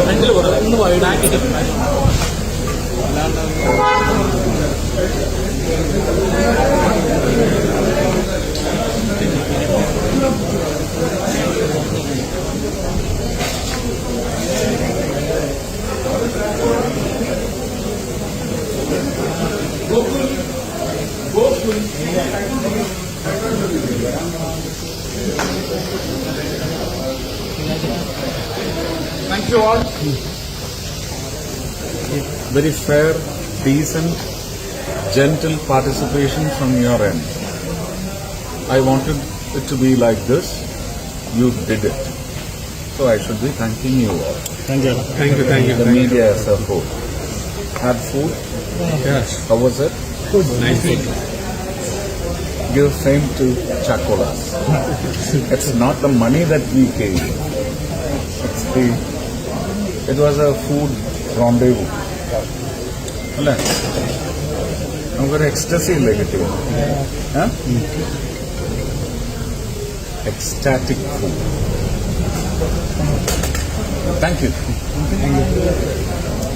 ഫ്രണ്ടിൽ ഒന്ന് വൈഡാക്കിട്ട് Thank you all. Very fair, decent, gentle participation from your end. I wanted it to be like this. You did it. So I should be thanking you all. Thank you. Thank you. Thank you. The media as a whole. Had food? Yes. How was it? Good. Nice food. Give fame to Chakolas. It's not the money that we paid. It was a food rendezvous. അല്ലേ നമുക്കൊരു ecstasy ഇല്ലേ കിട്ടിയത് ecstatic food. Thank you.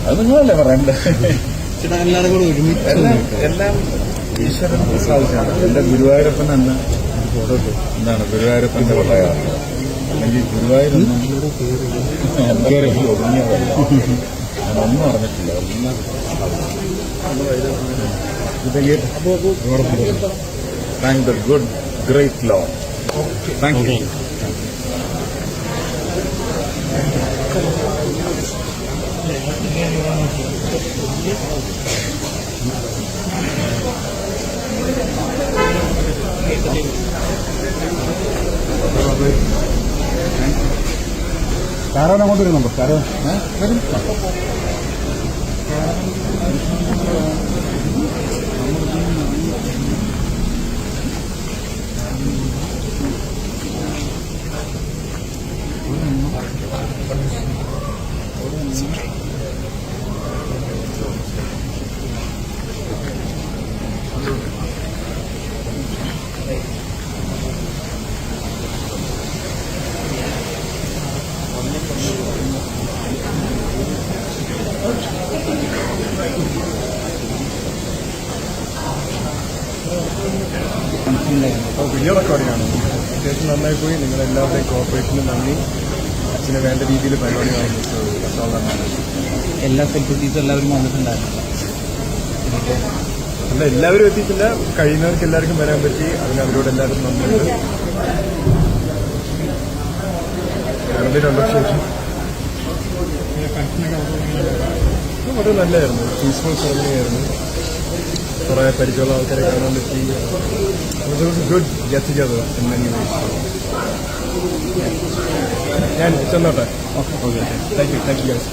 അത് നിങ്ങളല്ലേ പറയണ്ടേ? എല്ലാം ഈശ്വരൻ സാധിച്ചാണ്. എന്റെ ഗുരുവായൂരപ്പൻ തന്നെ എന്താണ് ഗുരുവായൂരപ്പന്റെ കൊള്ളയാണ്. അല്ലെങ്കിൽ ഗുരുവായൂരൊന്നും ഒതുങ്ങിയതല്ല. ഞാനൊന്നും അറിഞ്ഞിട്ടില്ല. എല്ലാം thank the good great lord. Thank you. കാരോട് അങ്ങോട്ട് വരുന്നുണ്ടോ? കാരോ വരും. വീഡിയോ റെക്കോർഡിംഗാണ്. അത്യാവശ്യം നന്നായി പോയി. നിങ്ങളെല്ലാവരുടെയും കോർപ്പറേഷനും നന്ദി. അച്ഛന് വേണ്ട രീതിയിൽ പരിപാടി കാണിച്ചു. എല്ലാ സെലിബ്രിറ്റീസും എല്ലാവരും വന്നിട്ടുണ്ടായിരുന്നു. അല്ല, എല്ലാവരും എത്തിയിട്ടില്ല. കഴിയുന്നവർക്ക് എല്ലാവർക്കും വരാൻ പറ്റി. അതിന് അവരോട് എല്ലാവരും നന്ദിയുണ്ട്. ശേഷം വളരെ നല്ലതായിരുന്നു. പീസ്ഫുൾ സെറമണി ആയിരുന്നു. കുറേ പരിചയമുള്ള ആൾക്കാരെ കാണാൻ പറ്റി. Good get together in many ways. ഞാൻ ചെന്നോട്ടെ. Okay. Thank you guys.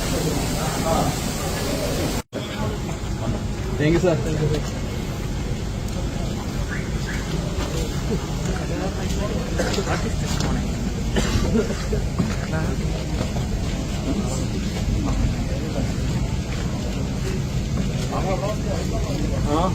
Thank you sir. हाँ